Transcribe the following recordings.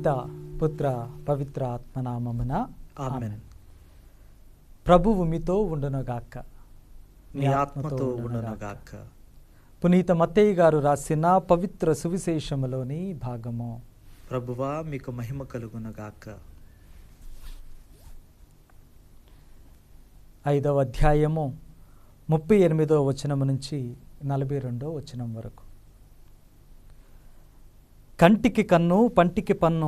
పిత పుత్ర పవిత్ర ఆత్మనామమున ఆమేన్. ప్రభువు మీతో ఉండునుగాక. మీ ఆత్మతో ఉండునుగాక. పునీత మత్తయి గారు రాసిన పవిత్ర సువిశేషములోని భాగము. ప్రభువా మీకు మహిమ కలుగునుగాక. 5వ అధ్యాయము 38వ వచనము నుంచి 42వ వచనం వరకు. కంటికి కన్ను పంటికి పన్ను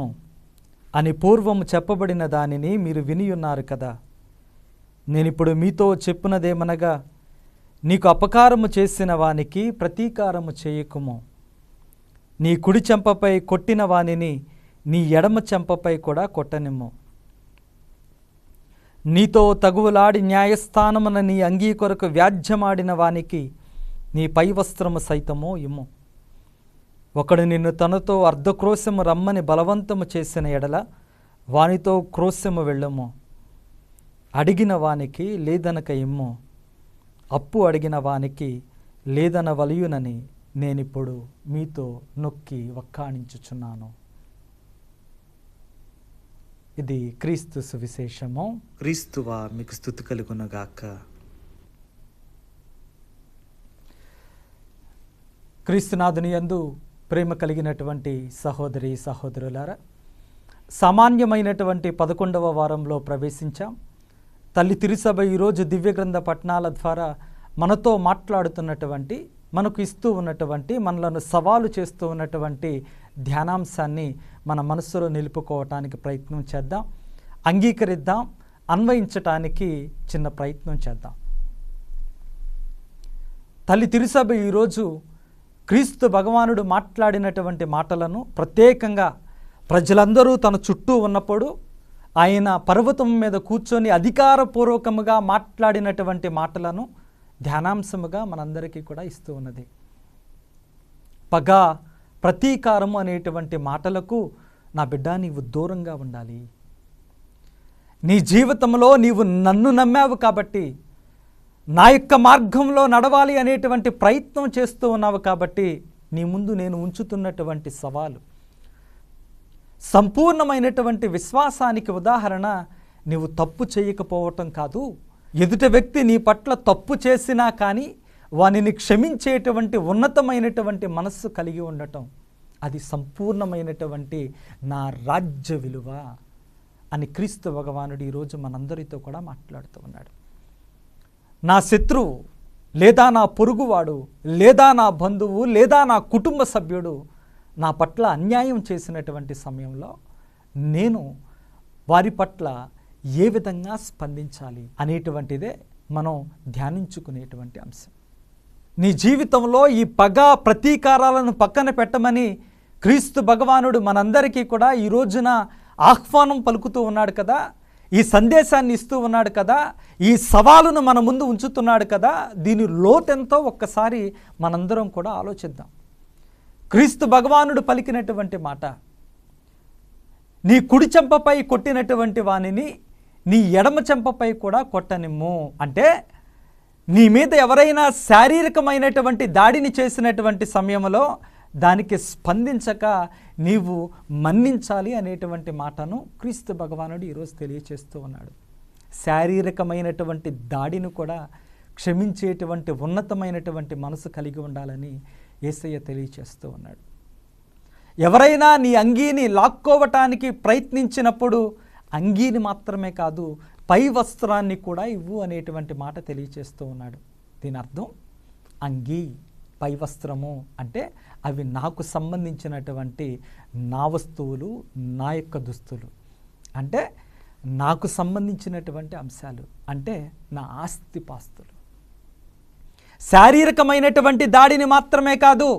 అని పూర్వము చెప్పబడిన దానిని మీరు వినియున్నారు కదా. నేనిప్పుడు మీతో చెప్పునదేమనగా, నీకు అపకారము చేసిన వానికి ప్రతీకారము చేయకుము. నీ కుడి చెంపపై కొట్టిన వానిని నీ ఎడమ చెంపపై కూడా కొట్టనిమ్ము. నీతో తగువులాడి న్యాయస్థానమున నీ అంగీ కొరకు వ్యాజ్యమాడిన వానికి నీ పై వస్త్రము సైతము ఇమ్ము. ఒకడు నిన్ను తనతో అర్ధక్రోశము రమ్మని బలవంతము చేసిన ఎడల వానితో క్రోశము వెళ్ళము. అడిగిన వానికి లేదనక ఇమ్ము. అప్పు అడిగిన వానికి లేదన వలయునని నేనిప్పుడు మీతో నొక్కి వక్కాణించుచున్నాను. ఇది క్రీస్తు సువిశేషము. క్రీస్తువా మీకు స్తుతి కలుగునుగాక. క్రీస్తునాథుని యందు ప్రేమ కలిగినటువంటి సహోదరి సహోదరులారా, సామాన్యమైనటువంటి 11వ వారంలో ప్రవేశించాం. తల్లి తిరుసభ ఈరోజు దివ్యగ్రంథ పఠనాల ద్వారా మనతో మాట్లాడుతున్నటువంటి, మనకు ఇస్తూ ఉన్నటువంటి, మనలను సవాలు చేస్తూ ఉన్నటువంటి ధ్యానాంశాన్ని మన మనస్సులో నిలుపుకోవటానికి ప్రయత్నం చేద్దాం, అంగీకరిద్దాం, అన్వయించటానికి చిన్న ప్రయత్నం చేద్దాం. తల్లి తిరుసభ ఈరోజు క్రీస్తు భగవానుడు మాట్లాడినటువంటి మాటలను ప్రత్యేకంగా ప్రజలందరూ తన చుట్టూ ఉన్నప్పుడు ఆయన పర్వతం మీద కూర్చొని అధికారపూర్వకముగా మాట్లాడినటువంటి మాటలను ధ్యానాంశముగా మనందరికీ కూడా ఇస్తూ ఉన్నది. పగ, ప్రతీకారము అనేటువంటి మాటలకు నా బిడ్డ నీవు దూరంగా ఉండాలి. నీ జీవితంలో నీవు నన్ను నమ్మావు కాబట్టి, నా యొక్క మార్గంలో నడవాలి అనేటువంటి ప్రయత్నం చేస్తూ ఉన్నావు కాబట్టి, నీ ముందు నేను ఉంచుతున్నటువంటి సవాలు, సంపూర్ణమైనటువంటి విశ్వాసానికి ఉదాహరణ నీవు తప్పు చేయకపోవటం కాదు, ఎదుటి వ్యక్తి నీ పట్ల తప్పు చేసినా కానీ వానిని క్షమించేటువంటి ఉన్నతమైనటువంటి మనస్సు కలిగి ఉండటం, అది సంపూర్ణమైనటువంటి నా రాజ్య విలువ అని క్రీస్తు భగవానుడు ఈరోజు మనందరితో కూడా మాట్లాడుతూ ఉన్నాడు. నా శత్రువు లేదా నా పొరుగువాడు లేదా నా బంధువు లేదా నా కుటుంబ సభ్యుడు నా పట్ల అన్యాయం చేసినటువంటి సమయంలో నేను వారి పట్ల ఏ విధంగా స్పందించాలి అనేటువంటిదే మనం ధ్యానించుకునేటువంటి అంశం. నీ జీవితంలో ఈ పగ, ప్రతీకారాలను పక్కన పెట్టమని క్రీస్తు భగవానుడు మనందరికీ కూడా ఈ రోజున ఆహ్వానం పలుకుతూ ఉన్నాడు కదా, ఈ సందేశాన్ని ఇస్తూ ఉన్నాడు కదా, ఈ సవాలును మన ముందు ఉంచుతున్నాడు కదా. దీని లోతెంతో ఒక్కసారి మనందరం కూడా ఆలోచిద్దాం. క్రీస్తు భగవానుడు పలికినటువంటి మాట, నీ కుడి చెంపపై కొట్టినటువంటి వానిని నీ ఎడమ చెంపపై కూడా కొట్టనిమ్ము. అంటే నీ మీద ఎవరైనా శారీరకమైనటువంటి దాడిని చేసినటువంటి సమయంలో దానికి స్పందించక నీవు మన్నించాలి అనేటువంటి మాటను క్రీస్తు భగవానుడు ఈరోజు తెలియచేస్తూ ఉన్నాడు. శారీరకమైనటువంటి దాడిని కూడా క్షమించేటువంటి ఉన్నతమైనటువంటి మనసు కలిగి ఉండాలని యేసయ్య తెలియచేస్తూ ఉన్నాడు. ఎవరైనా నీ అంగీని లాక్కోవటానికి ప్రయత్నించినప్పుడు అంగీని మాత్రమే కాదు, పై వస్త్రాన్ని కూడా ఇవ్వు అనేటువంటి మాట తెలియచేస్తూ ఉన్నాడు. దీని అర్థం అంగీ, పై వస్త్రము అంటే అవి నాకు సంబంధించినటువంటి నా వస్తువులు, నా యొక్క దుస్తులు, అంటే నాకు సంబంధించినటువంటి అంశాలు, అంటే నా ఆస్తిపాస్తులు. శారీరకమైనటువంటి దాడిని మాత్రమే కాదు,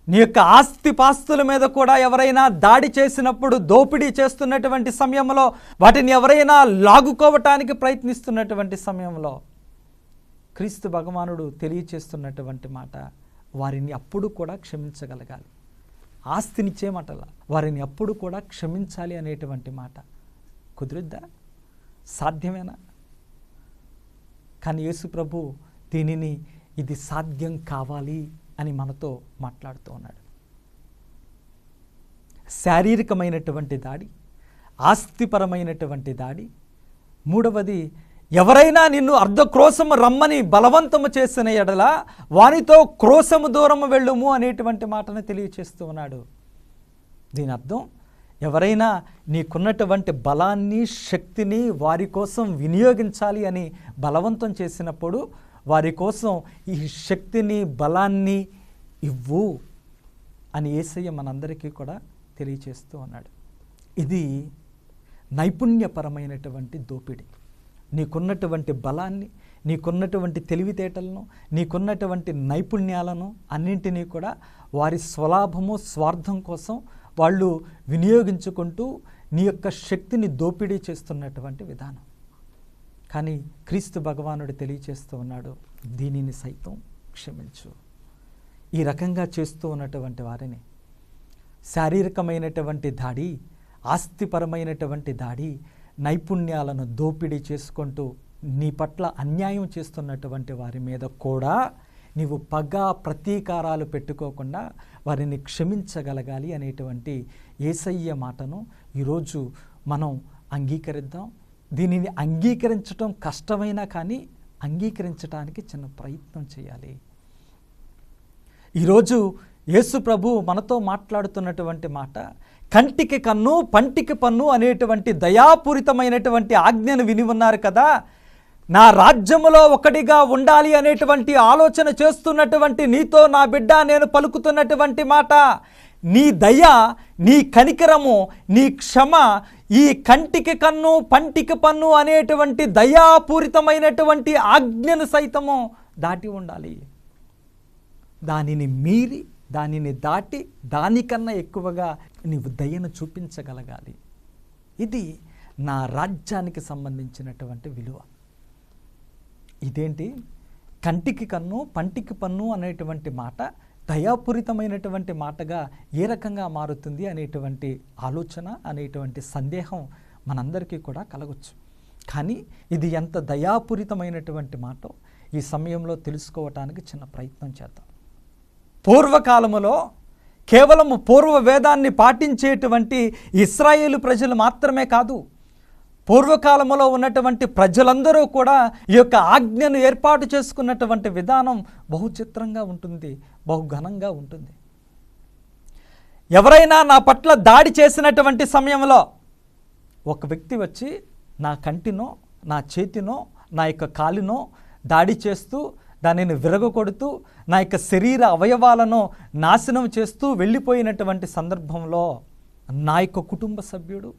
నీ యొక్క ఆస్తిపాస్తుల మీద కూడా ఎవరైనా దాడి చేసినప్పుడు, దోపిడీ చేస్తున్నటువంటి సమయంలో, వాటిని ఎవరైనా లాగుకోవటానికి ప్రయత్నిస్తున్నటువంటి సమయంలో క్రీస్తు భగవానుడు తెలియచేస్తున్నటువంటి మాట, వారిని అప్పుడు కూడా క్షమించగలగాలి. ఆస్తినిచ్చేమటలా, వారిని అప్పుడు కూడా క్షమించాలి అనేటువంటి మాట కుదురుద్దా? సాధ్యమేనా? కానీ యేసు ప్రభు దీనిని ఇది సాధ్యం కావాలి అని మనతో మాట్లాడుతూ ఉన్నాడు. శారీరకమైనటువంటి దాడి, ఆస్తిపరమైనటువంటి దాడి. మూడవది, ఎవరైనా నిన్ను అర్ధక్రోశము రమ్మని బలవంతము చేసిన ఎడల వానితో క్రోశము దూరము వెళ్ళుము అనేటువంటి మాటను తెలియచేస్తూ ఉన్నాడు. దీని అర్థం, ఎవరైనా నీకున్నటువంటి బలాన్ని, శక్తిని వారి కోసం వినియోగించాలి అని బలవంతం చేసినప్పుడు వారి కోసం ఈ శక్తిని, బలాన్ని ఇవ్వు అని యేసయ్య మనందరికీ కూడా తెలియచేస్తూ ఉన్నాడు. ఇది నైపుణ్యపరమైనటువంటి దోపిడీ. నీకున్నటువంటి బలాన్ని, నీకున్నటువంటి తెలివితేటలను, నీకున్నటువంటి నైపుణ్యాలను అన్నింటినీ కూడా వారి స్వలాభము, స్వార్థం కోసం వాళ్ళు వినియోగించుకుంటూ నీ యొక్క శక్తిని దోపిడీ చేస్తున్నటువంటి విధానం. కానీ క్రీస్తు భగవానుడు తెలియచేస్తూ ఉన్నాడు, దీనిని సైతం క్షమించు. ఈ రకంగా చేస్తూ ఉన్నటువంటి వారిని శారీరకమైనటువంటి దాడి, ఆస్తిపరమైనటువంటి దాడి, నైపుణ్యాలను దోపిడీ చేసుకుంటూ నీ పట్ల అన్యాయం చేస్తున్నటువంటి వారి మీద కూడా నీవు పగ, ప్రతీకారాలు పెట్టుకోకుండా వారిని క్షమించగలగాలి అనేటువంటి యేసయ్య మాటను ఈరోజు మనం అంగీకరిద్దాం. దీనిని అంగీకరించడం కష్టమైనా కానీ అంగీకరించడానికి చిన్న ప్రయత్నం చేయాలి. ఈరోజు యేసు ప్రభు మనతో మాట్లాడుతున్నటువంటి మాట, కంటికి కన్ను పంటికి పన్ను అనేటువంటి దయాపూరితమైనటువంటి ఆజ్ఞను విని ఉన్నారు కదా. నా రాజ్యములో ఒకటిగా ఉండాలి అనేటువంటి ఆలోచన చేస్తున్నటువంటి నీతో నా బిడ్డ నేను పలుకుతున్నటువంటి మాట, నీ దయ, నీ కనికరము, నీ క్షమ ఈ కంటికి కన్ను పంటికి పన్ను అనేటువంటి దయాపూరితమైనటువంటి ఆజ్ఞను సైతము దాటి ఉండాలి. దానిని మీరి, దానిని దాటి, దానికన్నా ఎక్కువగా నీవు దయను చూపించగలగాలి. ఇది నా రాజ్యానికి సంబంధించినటువంటి విలువ. ఇదేంటి, కంటికి కన్ను పంటికి పన్ను అనేటువంటి మాట దయాపూరితమైనటువంటి మాటగా ఏ రకంగా మారుతుంది అనేటువంటి ఆలోచన, అనేటువంటి సందేహం మనందరికీ కూడా కలగవచ్చు. కానీ ఇది ఎంత దయాపూరితమైనటువంటి మాటో ఈ సమయంలో తెలుసుకోవటానికి చిన్న ప్రయత్నం చేద్దాం. పూర్వకాలములో కేవలము పూర్వ వేదాన్ని పాటించేటువంటి ఇశ్రాయేలు ప్రజలు మాత్రమే కాదు, పూర్వకాలంలో ఉన్నటువంటి ప్రజలందరూ కూడా ఈ యొక్క ఆజ్ఞను ఏర్పాటు చేసుకున్నటువంటి విధానం బహు చిత్రంగా ఉంటుంది, బహు ఘనంగా ఉంటుంది. ఎవరైనా నా పట్ల దాడి చేసినటువంటి సమయంలో ఒక వ్యక్తి వచ్చి నా కంటినో, నా చేతినో, నా యొక్క కాలినో దాడి చేస్తూ, దానిని విరగకొడుతూ, నా యొక్క శరీర అవయవాలను నాశనం చేస్తూ వెళ్ళిపోయినటువంటి సందర్భంలో నా యొక్క కుటుంబ సభ్యుడు,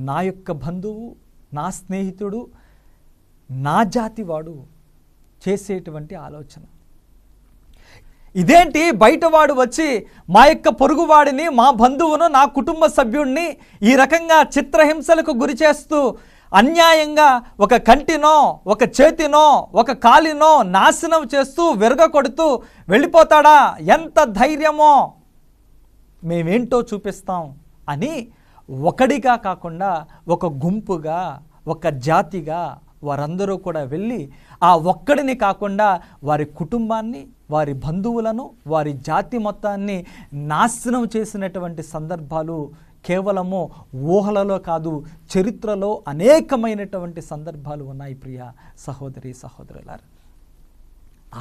నా యొక్క బంధువు, నా స్నేహితుడు, నా జాతివాడు చేసేటువంటి ఆలోచన ఇదేంటి, బయటవాడు వచ్చి మా యొక్క పొరుగువాడిని, మా బంధువును, నా కుటుంబ సభ్యుడిని ఈ రకంగా చిత్రహింసలకు గురి చేస్తూ అన్యాయంగా ఒక కంటినో, ఒక చేతినో, ఒక కాలినో నాశనం చేస్తూ విరగకొడుతూ వెళ్ళిపోతాడా? ఎంత ధైర్యమో, మేమేంటో చూపిస్తాం అని ఒకడిగా కాకుండా ఒక గుంపుగా, ఒక జాతిగా వారందరూ కూడా వెళ్ళి ఆ ఒక్కడిని కాకుండా వారి కుటుంబాన్ని, వారి బంధువులను, వారి జాతి మొత్తాన్ని నాశనం చేసినటువంటి సందర్భాలు కేవలము ఊహలలో కాదు, చరిత్రలో అనేకమైనటువంటి సందర్భాలు ఉన్నాయి. ప్రియ సహోదరి సహోదరులారా,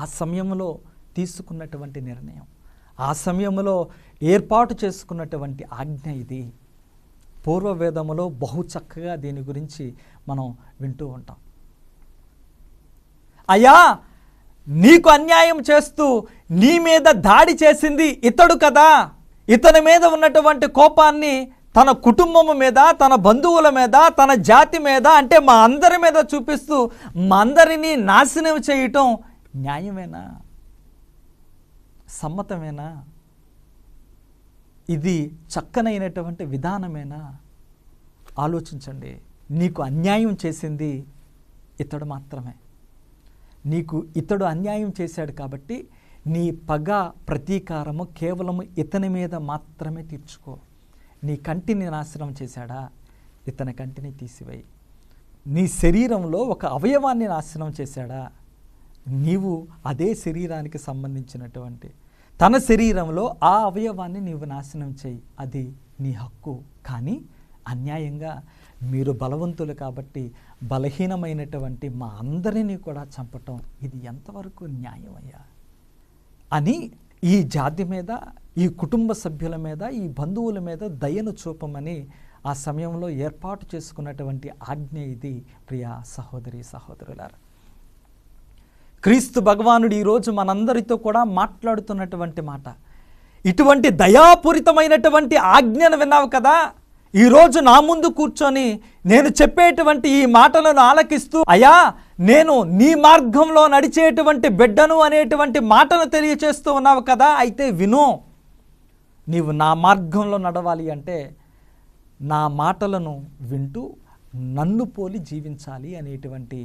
ఆ సమయంలో తీసుకున్నటువంటి నిర్ణయం, ఆ సమయంలో ఏర్పాటు చేసుకున్నటువంటి ఆజ్ఞ ఇది. పూర్వవేదములో బహు చక్కగా దీని గురించి మనం వింటూ ఉంటాం. అయ్యా, నీకు అన్యాయం చేస్తూ నీ మీద దాడి చేసింది ఇతడు కదా, ఇతని మీద ఉన్నటువంటి కోపాన్ని తన కుటుంబము మీద, తన బంధువుల మీద, తన జాతి మీద, అంటే మా అందరి మీద చూపిస్తూ మా అందరినీ నాశనం చేయటం న్యాయమేనా? సమ్మతమేనా? ఇది చక్కనైనటువంటి విధానమేనా? ఆలోచించండి. నీకు అన్యాయం చేసింది ఇతడు మాత్రమే. నీకు ఇతడు అన్యాయం చేశాడు కాబట్టి నీ పగ, ప్రతీకారము కేవలము ఇతని మీద మాత్రమే తీర్చుకో. నీ కంటిని నాశనం చేశాడా, ఇతని కంటిని తీసివేయి. నీ శరీరంలో ఒక అవయవాన్ని నాశనం చేశాడా, నీవు అదే శరీరానికి సంబంధించినటువంటి తన శరీరంలో ఆ అవయవాన్ని నీవు నాశనం చేయి. అది నీ హక్కు. కానీ అన్యాయంగా మీరు బలవంతులు కాబట్టి బలహీనమైనటువంటి మా అందరినీ కూడా చంపటం ఇది ఎంతవరకు న్యాయమయ్యా అని ఈ జాతి మీద, ఈ కుటుంబ సభ్యుల మీద, ఈ బంధువుల మీద దయను చూపమని ఆ సమయంలో ఏర్పాటు చేసుకున్నటువంటి ఆజ్ఞ ఇది. ప్రియ సహోదరి సహోదరులారా, క్రీస్తు భగవానుడు ఈరోజు మనందరితో కూడా మాట్లాడుతున్నటువంటి మాట, ఇటువంటి దయాపూరితమైనటువంటి ఆజ్ఞను విన్నావు కదా, ఈరోజు నా ముందు కూర్చొని నేను చెప్పేటువంటి ఈ మాటలను ఆలకిస్తూ, అయ్యా నేను నీ మార్గంలో నడిచేటువంటి బిడ్డను అనేటువంటి మాటను తెలియచేస్తూ ఉన్నావు కదా, అయితే విను. నీవు నా మార్గంలో నడవాలి అంటే నా మాటలను వింటూ నన్ను పోలి జీవించాలి అనేటువంటి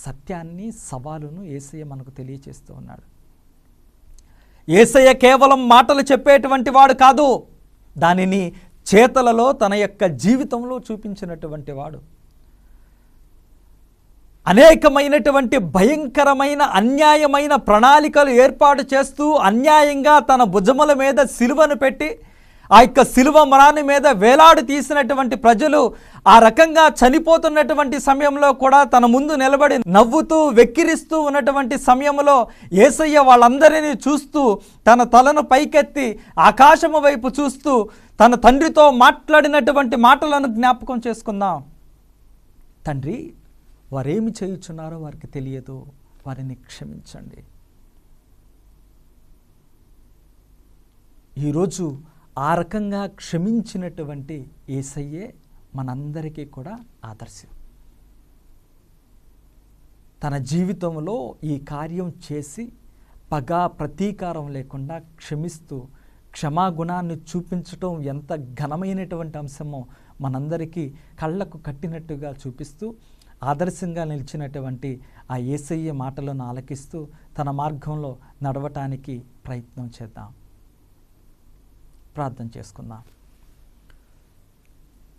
సత్యాన్ని, సవాలును యేసయ్య మనకు తెలియచేస్తూ ఉన్నాడు. యేసయ్య కేవలం మాటలు చెప్పేటువంటి వాడు కాదు, దానిని చేతలలో తన యొక్క జీవితంలో చూపించినటువంటి వాడు. అనేకమైనటువంటి భయంకరమైన అన్యాయమైన ప్రణాళికలు ఏర్పాటు చేస్తూ అన్యాయంగా తన భుజముల మీద సిలువను పెట్టి ఆ యొక్క సిలువ మరాని మీద వేలాడు తీసినటువంటి ప్రజలు ఆ రకంగా చనిపోతున్నటువంటి సమయంలో కూడా తన ముందు నిలబడి నవ్వుతూ వెక్కిరిస్తూ ఉన్నటువంటి సమయంలో యేసయ్య వాళ్ళందరినీ చూస్తూ తన తలను పైకెత్తి ఆకాశము వైపు చూస్తూ తన తండ్రితో మాట్లాడినటువంటి మాటలను జ్ఞాపకం చేసుకుందాం. తండ్రి, వారేమి చేయుచున్నారో వారికి తెలియదు, వారిని క్షమించండి. ఈరోజు ఆ రకంగా క్షమించినటువంటి యేసయ్యే మనందరికీ కూడా ఆదర్శం. తన జీవితంలో ఈ కార్యం చేసి పగా ప్రతీకారం లేకుండా క్షమిస్తూ క్షమాగుణాన్ని చూపించటం ఎంత ఘనమైనటువంటి అంశమో మనందరికీ కళ్ళకు కట్టినట్టుగా చూపిస్తూ ఆదర్శంగా నిలిచినటువంటి ఆ యేసయ్య మాటలను ఆలకిస్తూ తన మార్గంలో నడవటానికి ప్రయత్నం చేద్దాం. ప్రార్థన చేసుకుందాం.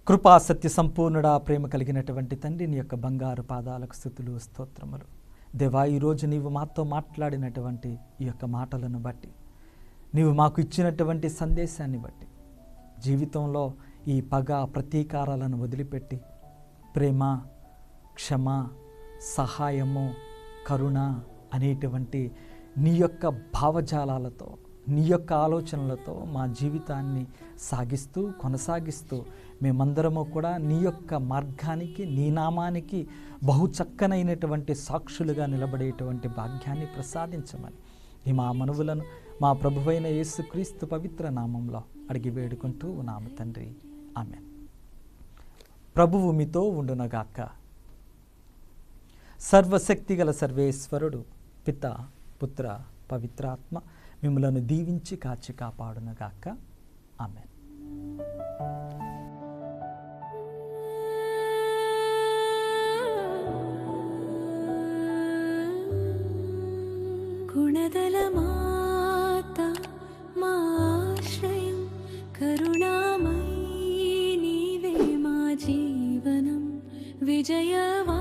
కృపా సత్య సంపూర్ణుడా, ప్రేమ కలిగినటువంటి తండ్రి, నీ యొక్క బంగారు పాదాలకు స్తుతులు స్తోత్రములు. దేవా, ఈరోజు నీవు మాతో మాట్లాడినటువంటి ఈ యొక్క మాటలను బట్టి, నీవు మాకు ఇచ్చినటువంటి సందేశాన్ని బట్టి జీవితంలో ఈ పగ ప్రతీకారాలను వదిలిపెట్టి ప్రేమ, క్షమ, సహాయము, కరుణ అనేటువంటి నీ యొక్క భావజాలాలతో, నీ యొక్క ఆలోచనలతో మా జీవితాన్ని సాగిస్తూ కొనసాగిస్తూ మేమందరము కూడా నీ యొక్క మార్గానికి, నీ నామానికి బహు చక్కనైనటువంటి సాక్షులుగా నిలబడేటువంటి భాగ్యాన్ని ప్రసాదించమని ఈ మా మనవులను మా ప్రభువైన యేసుక్రీస్తు పవిత్ర నామంలో అడిగి వేడుకుంటూ ఉన్నాము తండ్రి. ఆమేన్. ప్రభువు మీతో ఉండునగాక. సర్వశక్తిగల సర్వేశ్వరుడు పిత, పుత్ర, పవిత్రాత్మ మిమ్మలను దీవించి కాచి కాపాడునగాక. ఆమేన్. గుణదల మాత మా ఆశ్రయం, కరుణామయీ నీవే మా జీవనం, విజయవా